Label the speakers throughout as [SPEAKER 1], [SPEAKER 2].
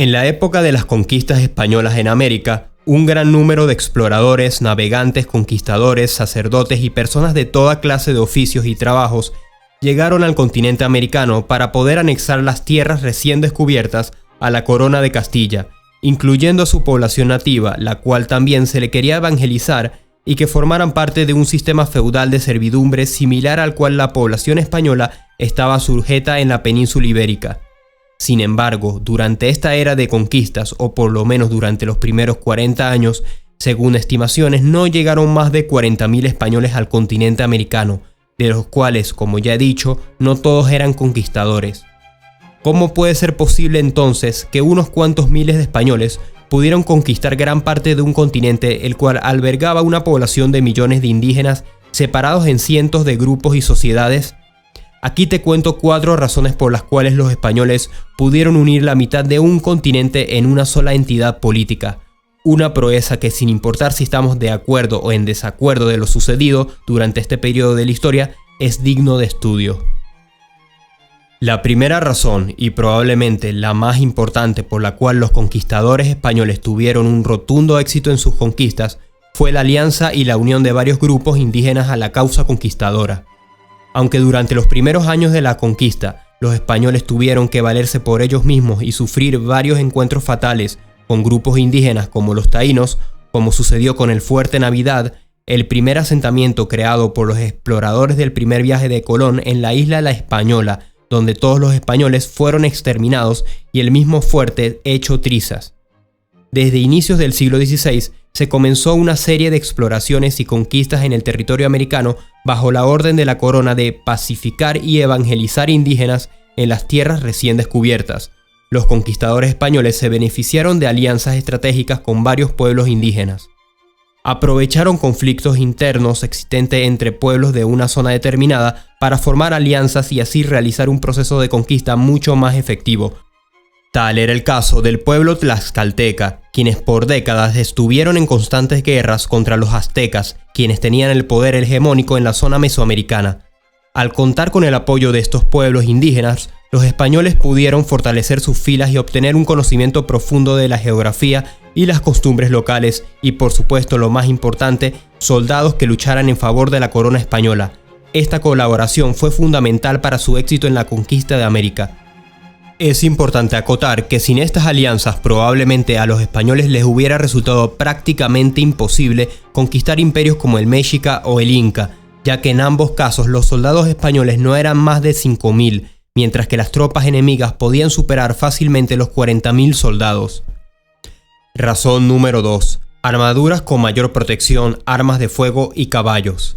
[SPEAKER 1] En la época de las conquistas españolas en América, un gran número de exploradores, navegantes, conquistadores, sacerdotes y personas de toda clase de oficios y trabajos llegaron al continente americano para poder anexar las tierras recién descubiertas a la corona de Castilla, incluyendo a su población nativa, la cual también se le quería evangelizar y que formaran parte de un sistema feudal de servidumbre similar al cual la población española estaba sujeta en la península ibérica. Sin embargo, durante esta era de conquistas, o por lo menos durante los primeros 40 años, según estimaciones, no llegaron más de 40.000 españoles al continente americano, de los cuales, como ya he dicho, no todos eran conquistadores. ¿Cómo puede ser posible entonces que unos cuantos miles de españoles pudieron conquistar gran parte de un continente el cual albergaba una población de millones de indígenas separados en cientos de grupos y sociedades? Aquí te cuento 4 razones por las cuales los españoles pudieron unir la mitad de un continente en una sola entidad política. Una proeza que, sin importar si estamos de acuerdo o en desacuerdo de lo sucedido durante este periodo de la historia, es digno de estudio. La primera razón, y probablemente la más importante por la cual los conquistadores españoles tuvieron un rotundo éxito en sus conquistas, fue la alianza y la unión de varios grupos indígenas a la causa conquistadora. Aunque durante los primeros años de la conquista, los españoles tuvieron que valerse por ellos mismos y sufrir varios encuentros fatales con grupos indígenas como los taínos, como sucedió con el Fuerte Navidad, el primer asentamiento creado por los exploradores del primer viaje de Colón en la isla La Española, donde todos los españoles fueron exterminados y el mismo fuerte hecho trizas. Desde inicios del siglo XVI se comenzó una serie de exploraciones y conquistas en el territorio americano bajo la orden de la corona de pacificar y evangelizar indígenas en las tierras recién descubiertas. Los conquistadores españoles se beneficiaron de alianzas estratégicas con varios pueblos indígenas. Aprovecharon conflictos internos existentes entre pueblos de una zona determinada para formar alianzas y así realizar un proceso de conquista mucho más efectivo. Tal era el caso del pueblo tlaxcalteca, quienes por décadas estuvieron en constantes guerras contra los aztecas, quienes tenían el poder hegemónico en la zona mesoamericana. Al contar con el apoyo de estos pueblos indígenas, los españoles pudieron fortalecer sus filas y obtener un conocimiento profundo de la geografía y las costumbres locales y, por supuesto, lo más importante, soldados que lucharan en favor de la corona española. Esta colaboración fue fundamental para su éxito en la conquista de América. Es importante acotar que sin estas alianzas probablemente a los españoles les hubiera resultado prácticamente imposible conquistar imperios como el Mexica o el Inca, ya que en ambos casos los soldados españoles no eran más de 5.000, mientras que las tropas enemigas podían superar fácilmente los 40.000 soldados. Razón número 2. Armaduras con mayor protección, armas de fuego y caballos.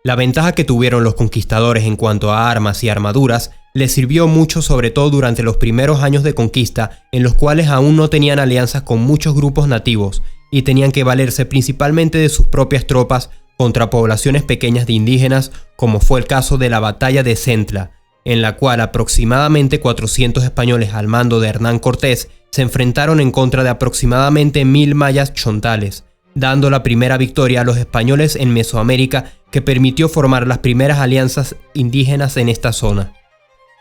[SPEAKER 1] La ventaja que tuvieron los conquistadores en cuanto a armas y armaduras les sirvió mucho, sobre todo durante los primeros años de conquista, en los cuales aún no tenían alianzas con muchos grupos nativos y tenían que valerse principalmente de sus propias tropas contra poblaciones pequeñas de indígenas, como fue el caso de la batalla de Centla, en la cual aproximadamente 400 españoles al mando de Hernán Cortés se enfrentaron en contra de aproximadamente 1000 mayas chontales, dando la primera victoria a los españoles en Mesoamérica, que permitió formar las primeras alianzas indígenas en esta zona.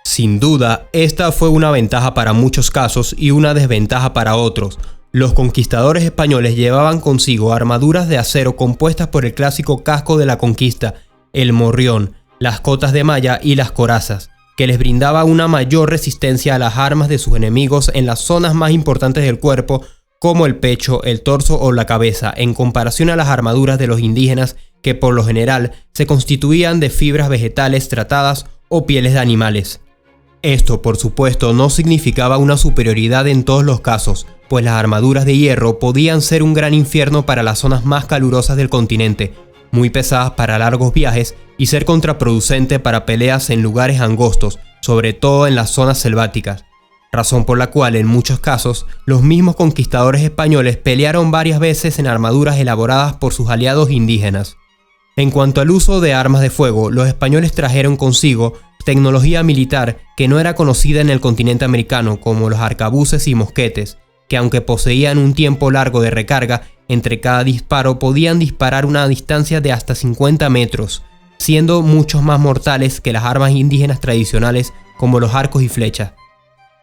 [SPEAKER 1] Sin duda, esta fue una ventaja para muchos casos y una desventaja para otros. Los conquistadores españoles llevaban consigo armaduras de acero compuestas por el clásico casco de la conquista, el morrión, las cotas de malla y las corazas, que les brindaba una mayor resistencia a las armas de sus enemigos en las zonas más importantes del cuerpo, como el pecho, el torso o la cabeza, en comparación a las armaduras de los indígenas, que por lo general se constituían de fibras vegetales tratadas o pieles de animales. Esto, por supuesto, no significaba una superioridad en todos los casos, pues las armaduras de hierro podían ser un gran infierno para las zonas más calurosas del continente, muy pesadas para largos viajes y ser contraproducente para peleas en lugares angostos, sobre todo en las zonas selváticas, razón por la cual en muchos casos los mismos conquistadores españoles pelearon varias veces en armaduras elaboradas por sus aliados indígenas. En cuanto al uso de armas de fuego, los españoles trajeron consigo tecnología militar que no era conocida en el continente americano, como los arcabuces y mosquetes, que aunque poseían un tiempo largo de recarga, entre cada disparo podían disparar una distancia de hasta 50 metros, siendo muchos más mortales que las armas indígenas tradicionales como los arcos y flechas.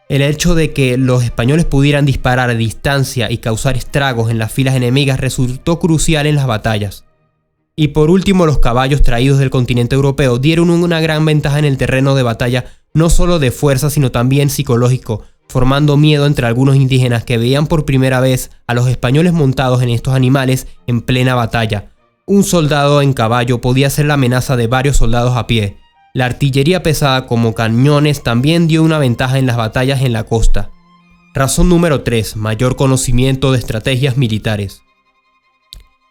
[SPEAKER 1] El hecho de que los españoles pudieran disparar a distancia y causar estragos en las filas enemigas resultó crucial en las batallas. Y por último, los caballos traídos del continente europeo dieron una gran ventaja en el terreno de batalla, no solo de fuerza sino también psicológico, formando miedo entre algunos indígenas que veían por primera vez a los españoles montados en estos animales en plena batalla. Un soldado en caballo podía ser la amenaza de varios soldados a pie. La artillería pesada como cañones también dio una ventaja en las batallas en la costa. Razón número 3. Mayor conocimiento de estrategias militares.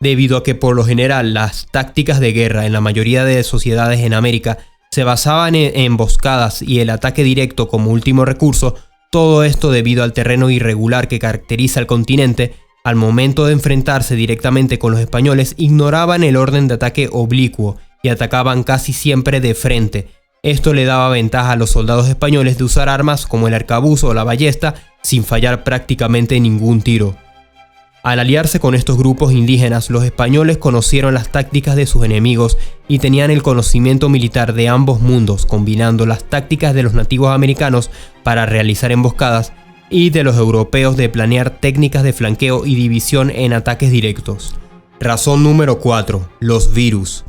[SPEAKER 1] Debido a que por lo general las tácticas de guerra en la mayoría de sociedades en América se basaban en emboscadas y el ataque directo como último recurso, todo esto debido al terreno irregular que caracteriza el continente, al momento de enfrentarse directamente con los españoles ignoraban el orden de ataque oblicuo y atacaban casi siempre de frente. Esto le daba ventaja a los soldados españoles de usar armas como el arcabuz o la ballesta sin fallar prácticamente ningún tiro. Al aliarse con estos grupos indígenas, los españoles conocieron las tácticas de sus enemigos y tenían el conocimiento militar de ambos mundos, combinando las tácticas de los nativos americanos para realizar emboscadas y de los europeos de planear técnicas de flanqueo y división en ataques directos. Razón número 4. Los virus.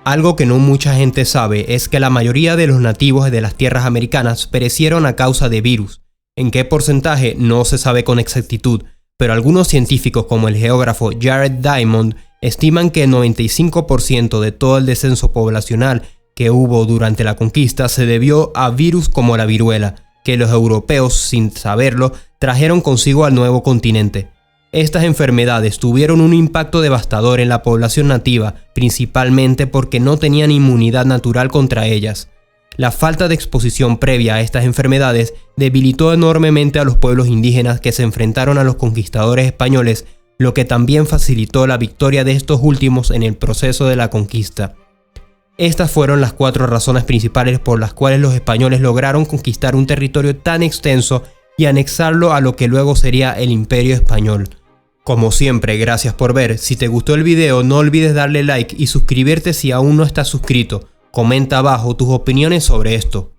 [SPEAKER 1] Algo que no mucha gente sabe es que la mayoría de los nativos de las tierras americanas perecieron a causa de virus. ¿En qué porcentaje? No se sabe con exactitud, pero algunos científicos como el geógrafo Jared Diamond estiman que el 95% de todo el descenso poblacional que hubo durante la conquista se debió a virus como la viruela, que los europeos, sin saberlo, trajeron consigo al nuevo continente. Estas enfermedades tuvieron un impacto devastador en la población nativa, principalmente porque no tenían inmunidad natural contra ellas. La falta de exposición previa a estas enfermedades debilitó enormemente a los pueblos indígenas que se enfrentaron a los conquistadores españoles, lo que también facilitó la victoria de estos últimos en el proceso de la conquista. Estas fueron las 4 razones principales por las cuales los españoles lograron conquistar un territorio tan extenso y anexarlo a lo que luego sería el Imperio Español. Como siempre, gracias por ver. Si te gustó el video, no olvides darle like y suscribirte si aún no estás suscrito. Comenta abajo tus opiniones sobre esto.